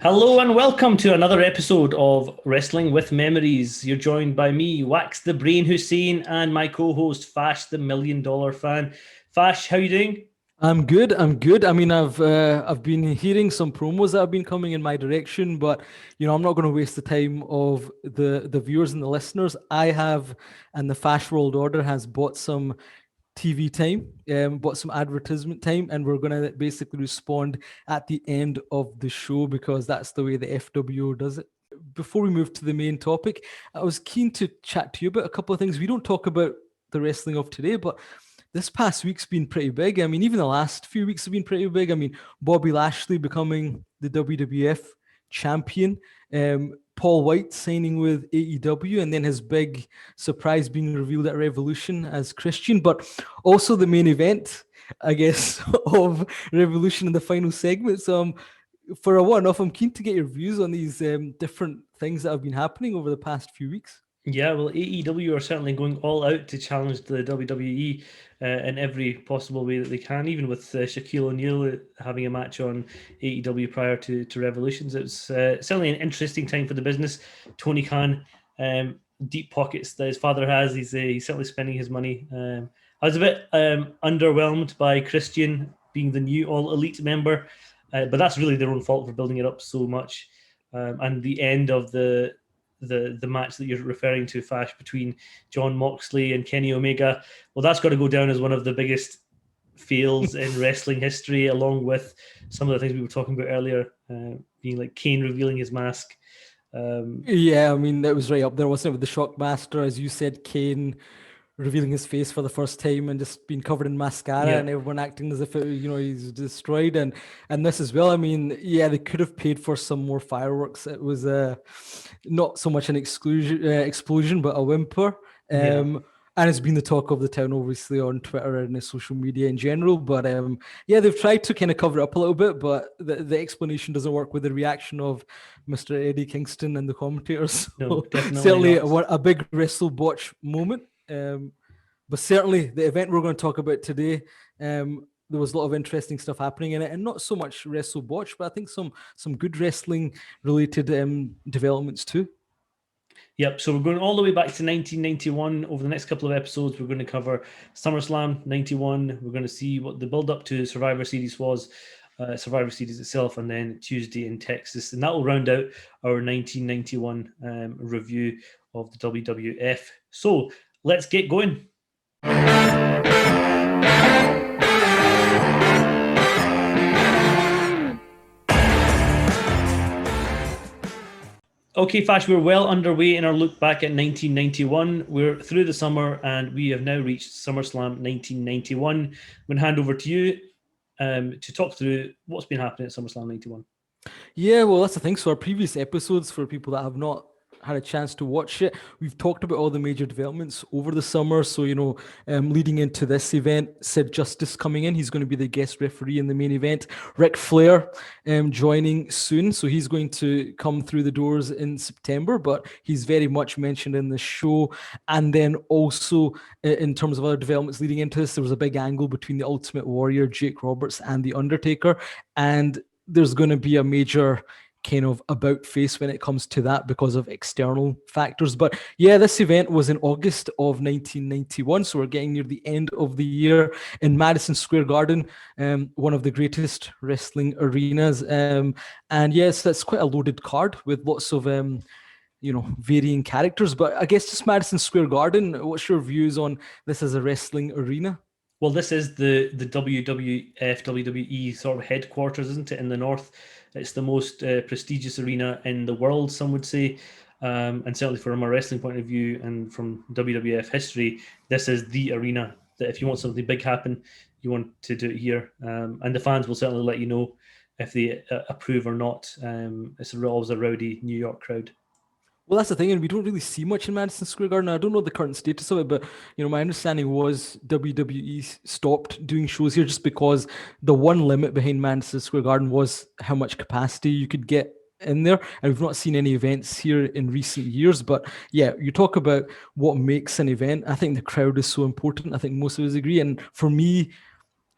Hello and welcome to another episode of Wrestling with Memories. You're joined by me, Wax the Brain Hussein, and my co-host Fash the Million Dollar Fan. Fash, how you doing? I'm good. I'm good. I mean, I've been hearing some promos that have been coming in my direction, but I'm not going to waste the time of the viewers and the listeners. I have, and the Fash World Order has bought some TV time, bought some advertisement time, and we're going to basically respond at the end of the show because that's the way the FWO does it. Before we move to the main topic, I was keen to chat to you about a couple of things. We don't talk about the wrestling of today, but this past week's been pretty big. I mean, even the last few weeks have been pretty big. I mean, Bobby Lashley becoming the WWF champion, Paul White signing with AEW, and then his big surprise being revealed at Revolution as Christian, but also the main event, I guess, of Revolution in the final segment. So for a one-off, I'm keen to get your views on these different things that have been happening over the past few weeks. Yeah, well, AEW are certainly going all out to challenge the WWE in every possible way that they can, even with Shaquille O'Neal having a match on AEW prior to Revolutions. It's certainly an interesting time for the business. Tony Khan, deep pockets that his father has, he's certainly spending his money. I was a bit underwhelmed by Christian being the new All Elite member, but that's really their own fault for building it up so much. And the end of the match that you're referring to, Fash, between John Moxley and Kenny Omega, well, that's got to go down as one of the biggest fails in wrestling history, along with some of the things we were talking about earlier, being like Kane revealing his mask. Yeah, I mean, that was right up there, wasn't it, with the Shockmaster, as you said, Kane revealing his face for the first time and just being covered in mascara and everyone acting as if he's destroyed, and this as well. I mean, yeah, they could have paid for some more fireworks. It was not so much an explosion, but a whimper. And it's been the talk of the town, obviously, on Twitter and social media in general. But yeah, they've tried to kind of cover it up a little bit, but the explanation doesn't work with the reaction of Mr. Eddie Kingston and the commentators. No, So definitely certainly not. a big wrestle botch moment. But certainly the event we're going to talk about today, there was a lot of interesting stuff happening in it, and not so much wrestle botch, but I think some good wrestling related developments too. Yep, so we're going all the way back to 1991. Over the next couple of episodes, we're going to cover SummerSlam 91. We're going to see what the build-up to Survivor Series was, Survivor Series itself, and then Tuesday in Texas. And that will round out our 1991 review of the WWF. So let's get going. Okay, Fash, we're well underway in our look back at 1991. We're through the summer and we have now reached SummerSlam 1991. I'm going to hand over to you to talk through what's been happening at SummerSlam 91. Yeah, well, that's the thing. So our previous episodes, for people that have not had a chance to watch it, we've talked about all the major developments over the summer. So, leading into this event, Sid Justice coming in, he's going to be the guest referee in the main event. Ric Flair joining soon. So he's going to come through the doors in September, but he's very much mentioned in the show. And then also in terms of other developments leading into this, there was a big angle between the Ultimate Warrior, Jake Roberts, and The Undertaker. And there's going to be a major kind of about face when it comes to that because of external factors. But yeah, this event was in August of 1991, so we're getting near the end of the year in Madison Square Garden, one of the greatest wrestling arenas. And yes, that's quite a loaded card with lots of varying characters. But I guess just Madison Square Garden, what's your views on this as a wrestling arena? Well, this is the WWF, WWE sort of headquarters, isn't it, in the North? It's the most prestigious arena in the world, some would say. And certainly from a wrestling point of view and from WWF history, this is the arena that if you want something big happen, you want to do it here. And the fans will certainly let you know if they approve or not. It's always a rowdy New York crowd. Well, that's the thing, and we don't really see much in Madison Square Garden. I don't know the current status of it, but my understanding was WWE stopped doing shows here just because the one limit behind Madison Square Garden was how much capacity you could get in there, and we've not seen any events here in recent years. But yeah, you talk about what makes an event. I think the crowd is so important. I think most of us agree, and for me,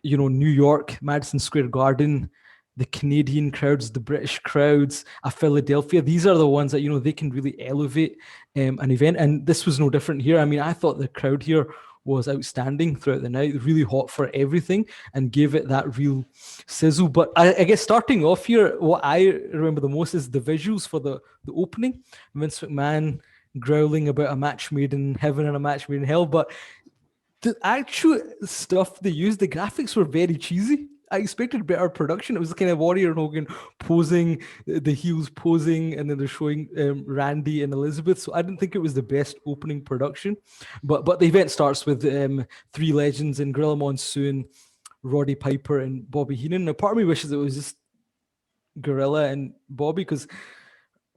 New York, Madison Square Garden, the Canadian crowds, the British crowds, a Philadelphia. These are the ones that, they can really elevate an event. And this was no different here. I mean, I thought the crowd here was outstanding throughout the night, really hot for everything, and gave it that real sizzle. But I guess starting off here, what I remember the most is the visuals for the opening. Vince McMahon growling about a match made in heaven and a match made in hell. But the actual stuff they used, the graphics were very cheesy. I expected better production. It was kind of Warrior and Hogan posing, the heels posing, and then they're showing Randy and Elizabeth. So I didn't think it was the best opening production. But the event starts with three legends in Gorilla Monsoon, Roddy Piper, and Bobby Heenan. Now, part of me wishes it was just Gorilla and Bobby, because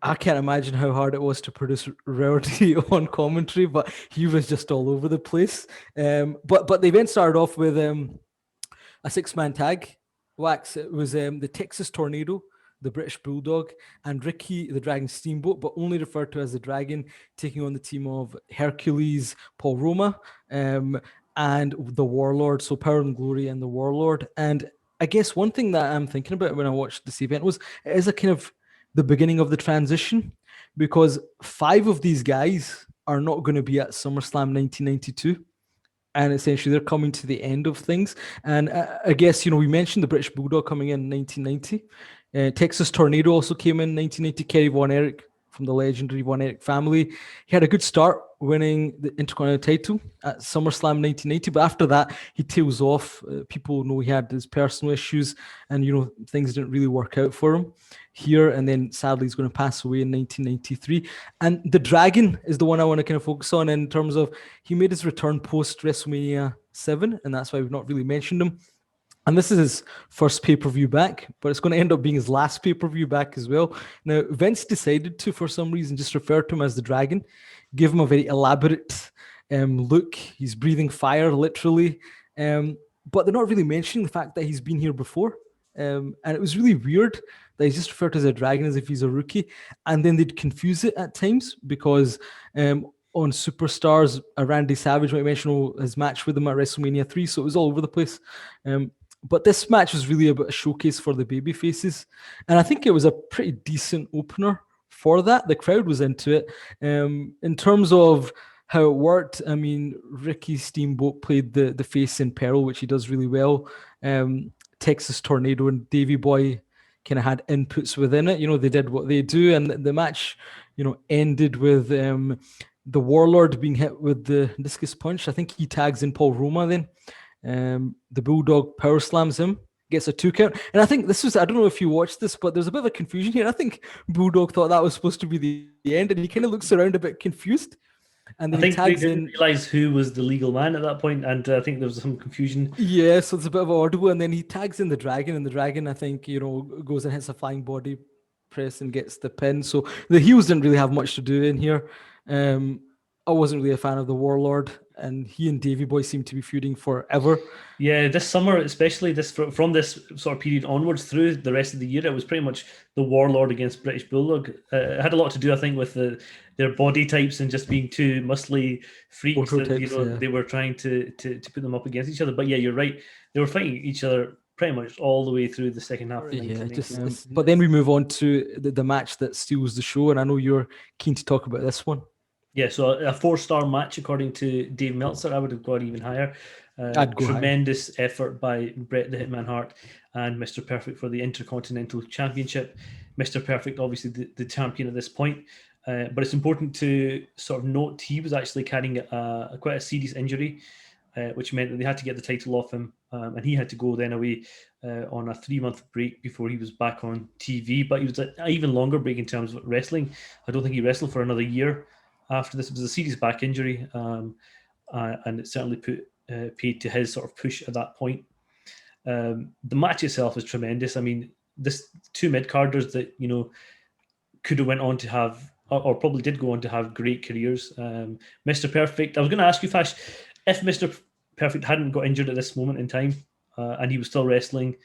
I can't imagine how hard it was to produce Rowdy on commentary, but he was just all over the place. But the event started off with a six-man tag. Wax. It was the Texas Tornado, the British Bulldog, and Ricky the Dragon Steamboat, but only referred to as the Dragon, taking on the team of Hercules, Paul Roma, and the Warlord. So Power and Glory and the Warlord. And I guess one thing that I'm thinking about when I watched this event was it is a kind of the beginning of the transition, because 5 of these guys are not going to be at SummerSlam 1992. And essentially they're coming to the end of things. And I guess, we mentioned the British Bulldog coming in 1990. Texas Tornado also came in 1990. Kerry Von Erich from the legendary Von Erich family. He had a good start winning the Intercontinental title at SummerSlam 1980, but after that he tails off. People know he had his personal issues, and things didn't really work out for him here, and then sadly he's going to pass away in 1993. And the Dragon is the one I want to kind of focus on in terms of he made his return post WrestleMania 7, and that's why we've not really mentioned him. And this is his first pay-per-view back, but it's going to end up being his last pay-per-view back as well. Now, Vince decided to, for some reason, just refer to him as the Dragon, give him a very elaborate look. He's breathing fire, literally. But they're not really mentioning the fact that he's been here before. And it was really weird that he's just referred to as a Dragon as if he's a rookie. And then they'd confuse it at times, because on Superstars, Randy Savage might mention his match with him at WrestleMania 3, so it was all over the place. But this match was really about a showcase for the baby faces, and I think it was a pretty decent opener for that. The crowd was into it. In terms of how it worked, I mean, Ricky Steamboat played the face in peril, which he does really well. Texas Tornado and Davey Boy kind of had inputs within it. They did what they do, and the match, ended with the Warlord being hit with the discus punch. I think he tags in Paul Roma then. The Bulldog power slams him, gets a 2 count. And I think this was, I don't know if you watched this, but there's a bit of a confusion here. I think Bulldog thought that was supposed to be the end, and he kind of looks around a bit confused. And then I think they didn't realize who was the legal man at that point, and I think there was some confusion. Yeah, so it's a bit of audible, and then he tags in the Dragon, and the Dragon, I think, goes and hits a flying body press and gets the pin. So the heels didn't really have much to do in here. I wasn't really a fan of the Warlord, and he and Davey Boy seem to be feuding forever. Yeah, this summer, especially from this sort of period onwards through the rest of the year, it was pretty much the Warlord against British Bulldog. It had a lot to do, I think, with their body types and just being two muscly freaks. That, they were trying to put them up against each other. But yeah, you're right. They were fighting each other pretty much all the way through the second half. But then we move on to the match that steals the show, and I know you're keen to talk about this one. Yeah, so a 4-star match according to Dave Meltzer. I would have gone even higher. Tremendous effort by Bret the Hitman Hart and Mr. Perfect for the Intercontinental Championship. Mr. Perfect, obviously the champion at this point. But it's important to sort of note he was actually carrying quite a serious injury, which meant that they had to get the title off him. And he had to go then away on a 3-month break before he was back on TV. But he was an even longer break in terms of wrestling. I don't think he wrestled for another year after this. It was a serious back injury, and it certainly paid to his sort of push at that point. The match itself is tremendous. I mean, this 2 mid-carders that, could have went on to have, or probably did go on to have great careers. Mr. Perfect, I was going to ask you, Fash, if Mr. Perfect hadn't got injured at this moment in time and he was still wrestling,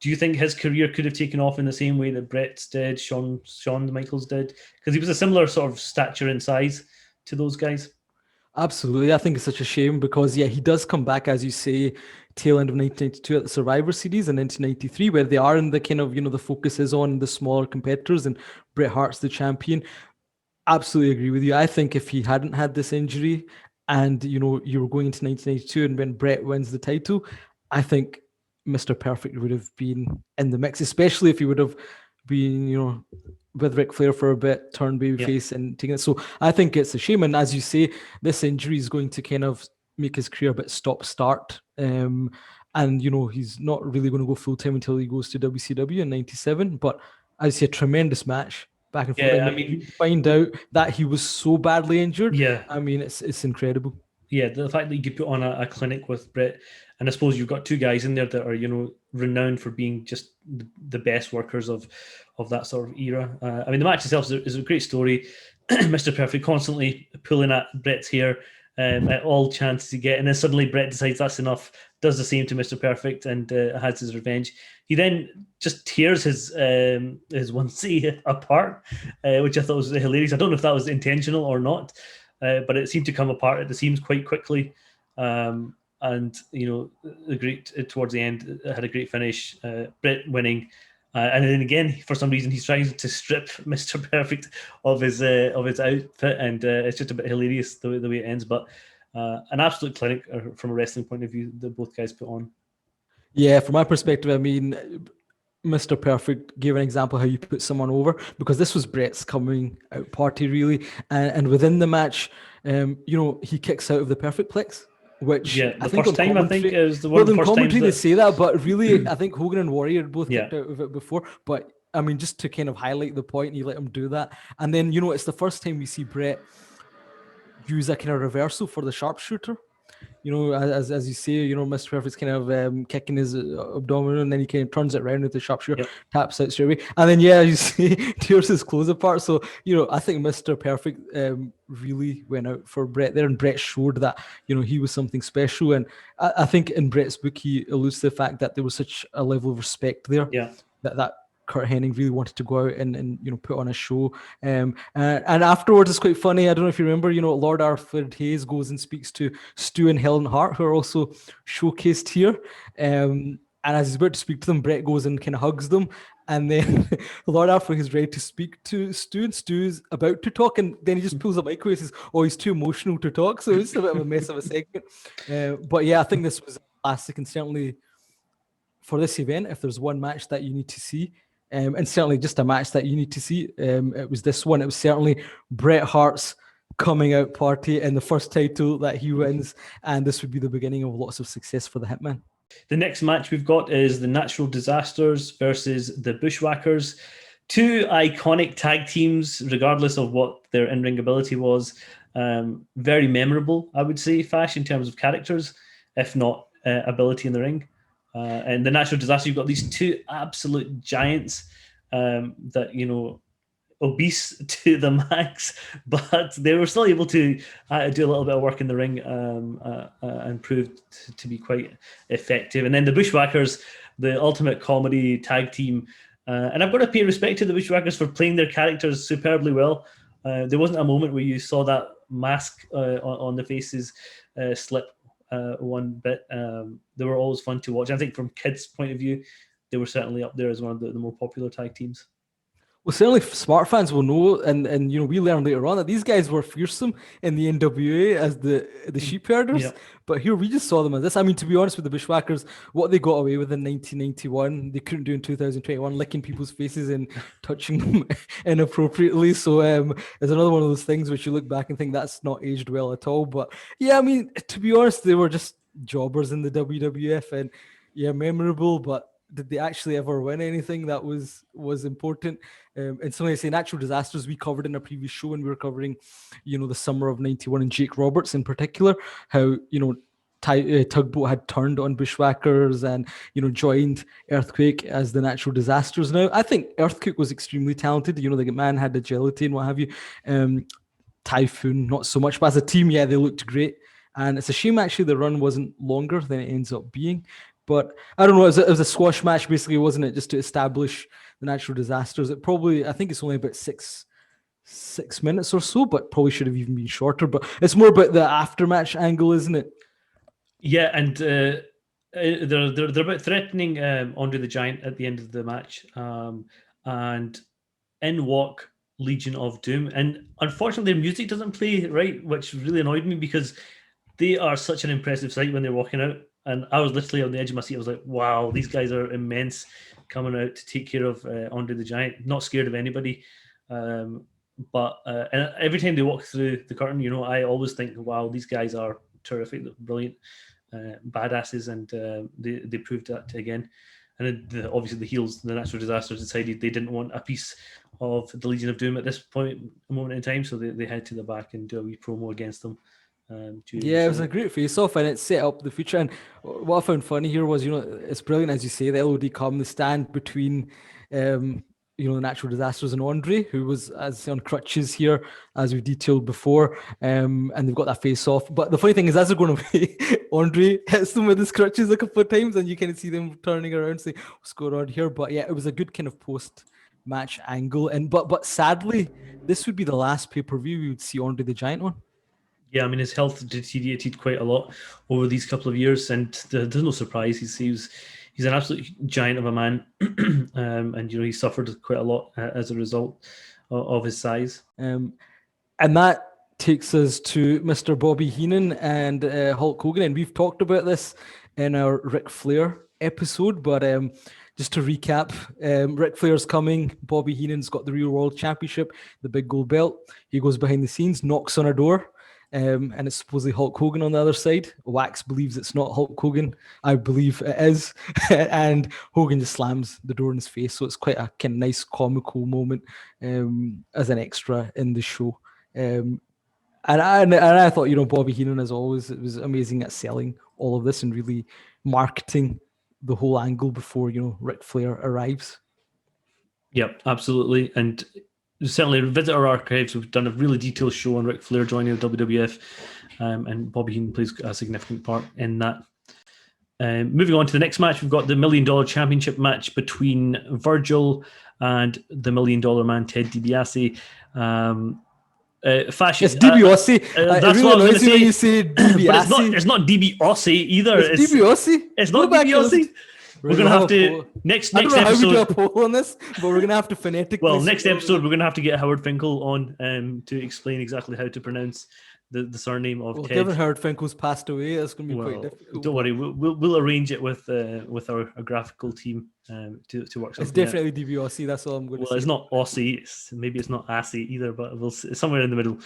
do you think his career could have taken off in the same way that Bret's did, Shawn Michaels did? Because he was a similar sort of stature and size to those guys. Absolutely. I think it's such a shame because, yeah, he does come back, as you say, tail end of 1992 at the Survivor Series and 1993, where they are in the kind of, the focus is on the smaller competitors and Bret Hart's the champion. Absolutely agree with you. I think if he hadn't had this injury and, you were going into 1992 and when Bret wins the title, I think Mr. Perfect would have been in the mix, especially if he would have been, with Ric Flair for a bit, turned Yeah. babyface and taking it. So I think it's a shame. And as you say, this injury is going to kind of make his career a bit stop-start. And, he's not really going to go full-time until he goes to WCW in 97. But as you say, a tremendous match back and forth. Yeah, And I then mean, you find out that he was so badly injured. yeah, I mean, it's incredible. yeah, the fact that you could put on a clinic with Bret, and I suppose you've got two guys in there that are, renowned for being just the best workers of that sort of era. I mean, the match itself is a great story. Mr. Perfect constantly pulling at Bret's hair at all chances he get, and then suddenly Bret decides that's enough, does the same to Mr. Perfect, and has his revenge. He then just tears his onesie apart, which I thought was hilarious. I don't know if that was intentional or not. But it seemed to come apart at the seams quite quickly. And the great towards the end had a great finish. Bret winning, and then again for some reason he's trying to strip Mr. Perfect of his outfit, and it's just a bit hilarious the way it ends. But an absolute clinic from a wrestling point of view that both guys put on. Yeah, from my perspective, I mean, Mr. Perfect gave an example how you put someone over because this was Bret's coming out party, really. And within the match, he kicks out of the Perfect Plex, which Yeah, I the think first on time I think commentary, is the one well, of the in first times commentary they that say that, but really, I think Hogan and Warrior both Yeah. kicked out of it before. But I mean, just to kind of highlight the point, he let him do that. And then, it's the first time we see Bret use a kind of reversal for the sharpshooter. As you say, Mr. Perfect's kind of kicking his abdominal, and then he kind of turns it around with the sharpshooter, Yep. taps out straight away, and then you see tears his clothes apart. So I think Mr. Perfect really went out for Bret there, and Bret showed that he was something special. And I think in Bret's book he alludes to the fact that there was such a level of respect there Yeah. that Kurt Hennig really wanted to go out and put on a show. And afterwards, it's quite funny. I don't know if you remember, Lord Alfred Hayes goes and speaks to Stu and Helen Hart, who are also showcased here. And as he's about to speak to them, Bret goes and kind of hugs them. And then Lord Alfred is ready to speak to Stu, and Stu's about to talk, and then he just pulls a mic away and says, "Oh, he's too emotional to talk." So it's a bit of a mess of a segment. But yeah, I think this was a classic, and certainly for this event, if there's one match that you need to see, and certainly just a match that you need to see, it was this one. It was certainly Bret Hart's coming out party and the first title that he wins, and this would be the beginning of lots of success for the Hitman. The next match we've got is the Natural Disasters versus the Bushwackers. Two iconic tag teams, regardless of what their in-ring ability was. Very memorable, I would say, Fash, in terms of characters, if not ability in the ring. And the Natural Disaster, you've got these two absolute giants that, obese to the max, but they were still able to do a little bit of work in the ring and proved to be quite effective. And then the Bushwackers, the ultimate comedy tag team. And I've got to pay respect to the Bushwackers for playing their characters superbly well. There wasn't a moment where you saw that mask on the faces slip one bit. They were always fun to watch. I think from kids' point of view, they were certainly up there as one of the more popular tag teams. Well, certainly smart fans will know, and we learned later on that these guys were fearsome in the NWA as the sheep herders. Yep. But here we just saw them as this. I mean, to be honest with the Bushwhackers, what they got away with in 1991, they couldn't do in 2021, licking people's faces and touching them inappropriately. So it's another one of those things which you look back and think that's not aged well at all. But yeah, I mean, to be honest, they were just jobbers in the WWF, and yeah, memorable, but did they actually ever win anything that was important? And so I say Natural Disasters we covered in a previous show when we were covering, the summer of 91 and Jake Roberts in particular, how, Tugboat had turned on Bushwhackers and, joined Earthquake as the Natural Disasters. Now, I think Earthquake was extremely talented. The man had agility and what have you. Typhoon, not so much, but as a team, yeah, they looked great. And it's a shame, actually, the run wasn't longer than it ends up being. But I don't know, it was a squash match, basically, wasn't it? Just to establish the Natural Disasters. I think it's only about 6 6 minutes or so, but probably should have even been shorter. But it's more about the aftermatch angle, isn't it? Yeah, and they're about threatening Andre the Giant at the end of the match, and in walk Legion of Doom, and unfortunately, their music doesn't play right, which really annoyed me because they are such an impressive sight when they're walking out. And I was literally on the edge of my seat. I was like, "Wow, these guys are immense, coming out to take care of Andre the Giant. Not scared of anybody." But and every time they walk through the curtain, I always think, "Wow, these guys are terrific, brilliant, badasses," and they proved that again. And then obviously the heels, the Natural Disasters, decided they didn't want a piece of the Legion of Doom at this moment in time, so they head to the back and do a wee promo against them. Yeah, it was a great face-off, and it set up the future. And what I found funny here was, it's brilliant, as you say, the LOD come, the stand between, the Natural Disasters and Andre, who was as on crutches here, as we detailed before, and they've got that face-off. But the funny thing is, as they're going away, Andre hits them with his crutches a couple of times, and you kind of see them turning around, saying, "What's going on here?" But yeah, it was a good kind of post-match angle, and but sadly, this would be the last pay-per-view we would see Andre the Giant on. Yeah, I mean, his health deteriorated quite a lot over these couple of years, and there's no surprise. He's an absolute giant of a man, and he suffered quite a lot as a result of his size. And that takes us to Mr. Bobby Heenan and Hulk Hogan, and we've talked about this in our Ric Flair episode, but just to recap, Ric Flair's coming, Bobby Heenan's got the Real World Championship, the big gold belt. He goes behind the scenes, knocks on a door, and it's supposedly Hulk Hogan on the other side. Wax believes it's not Hulk Hogan. I believe it is. And Hogan just slams the door in his face. So it's quite a kind of nice comical moment as an extra in the show. And I thought, Bobby Heenan, as always, it was amazing at selling all of this and really marketing the whole angle before, Ric Flair arrives. Yep, absolutely. And certainly visit our archives. We've done a really detailed show on Ric Flair joining the WWF, and Bobby Heenan plays a significant part in that. Moving on to the next match, we've got the $1 Million Championship match between Virgil and the $1 Million Man, Ted DiBiase. Fashion. It's DiBiase. That's really what I was going to say. When you say DiBiase. But it's not DiBiase either. It's DiBiase. It's not DiBiase. We're going to have to next episode. How we do a poll on this, but we're going to have to phonetically. Well, next episode we're going to have to get Howard Finkel on to explain exactly how to pronounce the surname of Ted. Given Howard Finkel's passed away, it's going to be quite difficult. Don't worry, we'll arrange it with our graphical team to work something. It's definitely DiBiase. That's all I'm going to say. Well, it's not Aussie. Maybe it's not Assy either, but it's somewhere in the middle.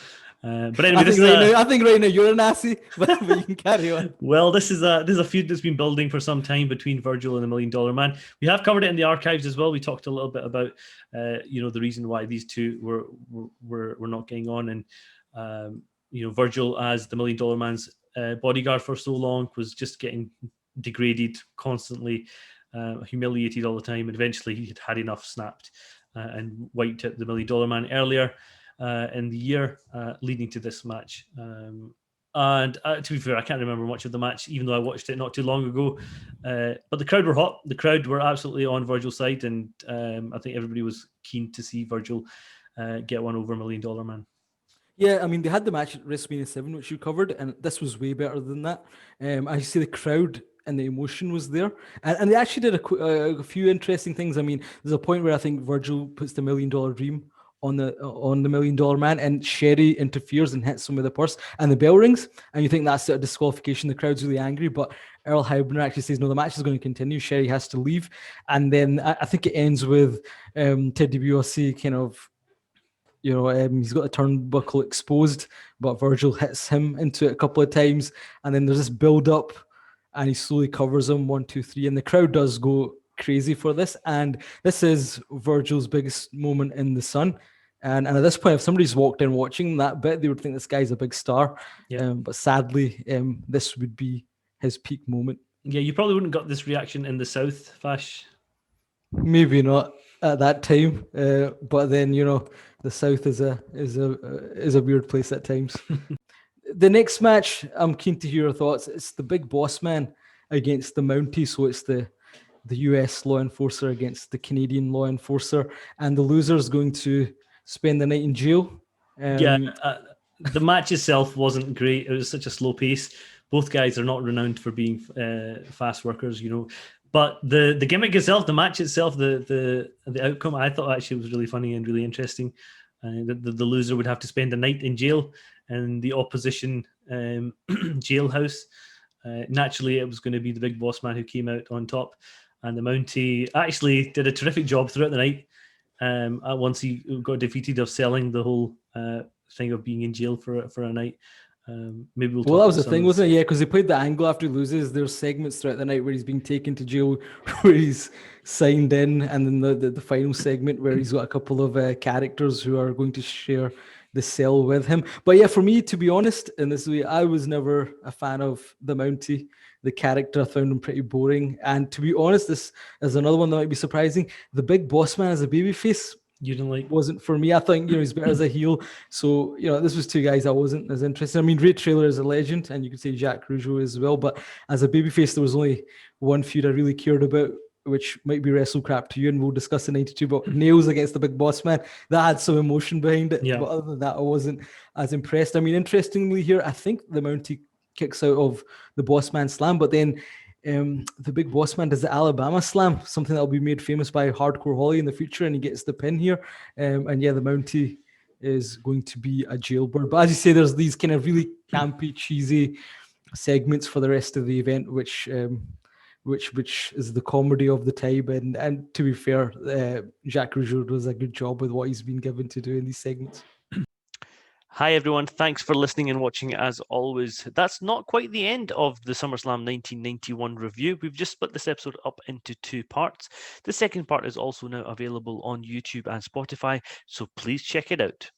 But anyway, I think right now you're an assy, but you can carry on. Well, this is a feud that's been building for some time between Virgil and the $1 Million Man. We have covered it in the archives as well. We talked a little bit about the reason why these two were not getting on, and Virgil as the $1 Million Man's bodyguard for so long was just getting degraded constantly, humiliated all the time, and eventually he had enough, snapped, and wiped out the $1 Million Man earlier in the year, leading to this match. And to be fair, I can't remember much of the match, even though I watched it not too long ago. But the crowd were hot. The crowd were absolutely on Virgil's side, and I think everybody was keen to see Virgil get one over $1 Million Man. Yeah, I mean, they had the match at WrestleMania 7, which you covered, and this was way better than that. I see the crowd and the emotion was there. And they actually did a few interesting things. I mean, there's a point where I think Virgil puts the $1 Million Dream on the $1 Million Man, and Sherry interferes and hits him with a purse, and the bell rings, and you think that's a disqualification. The crowd's really angry, but Earl Hebner actually says, no, the match is going to continue. Sherry has to leave. And then I think it ends with Ted DiBiase kind of, he's got the turnbuckle exposed, but Virgil hits him into it a couple of times, and then there's this build up, and he slowly covers him, 1, 2, 3, and the crowd does go crazy for this, and this is Virgil's biggest moment in the sun. And at this point, if somebody's walked in watching that bit, they would think this guy's a big star. Yeah. But sadly, this would be his peak moment. Yeah, you probably wouldn't got this reaction in the South, Fash. Maybe not at that time, but then the South is a weird place at times. The next match, I'm keen to hear your thoughts. It's the Big Boss Man against the Mountie, so it's the US law enforcer against the Canadian law enforcer, and the loser is going to spend the night in jail. Yeah, the match itself wasn't great. It was such a slow pace. Both guys are not renowned for being fast workers, But the gimmick itself, the match itself, the outcome, I thought actually was really funny and really interesting. The loser would have to spend a night in jail in the opposition jailhouse. Naturally, it was going to be the Big Boss Man who came out on top, and the Mountie actually did a terrific job throughout the night. Once he got defeated of selling the whole thing of being in jail for a night. Maybe we'll talk Well, that was about the thing, wasn't it? Yeah, because they played the angle after he loses. There's segments throughout the night where he's being taken to jail, where he's signed in, and then the final segment where he's got a couple of characters who are going to share the cell with him. But yeah, for me, to be honest, in this way, I was never a fan of the Mountie. The character, I found him pretty boring. And to be honest, this is another one that might be surprising. The Big Boss Man as a babyface, you don't like? Wasn't for me. I think he's better as a heel. So this was two guys I wasn't as interested. I mean, Ray Traylor is a legend, and you could say Jack Rougeau as well. But as a babyface, there was only one feud I really cared about, which might be WrestleCrap to you, and we'll discuss in '92. But Nails against the Big Boss Man, that had some emotion behind it. Yeah. But other than that, I wasn't as impressed. I mean, interestingly here, I think the Mountie kicks out of the Boss Man Slam, but then the Big Boss Man does the Alabama Slam, something that will be made famous by Hardcore Holly in the future, and he gets the pin here. And yeah, the Mountie is going to be a jailbird. But as you say, there's these kind of really campy, cheesy segments for the rest of the event, which is the comedy of the time. And to be fair, Jacques Rougeau does a good job with what he's been given to do in these segments. Hi everyone, thanks for listening and watching as always. That's not quite the end of the SummerSlam 1991 review. We've just split this episode up into two parts. The second part is also now available on YouTube and Spotify, so please check it out.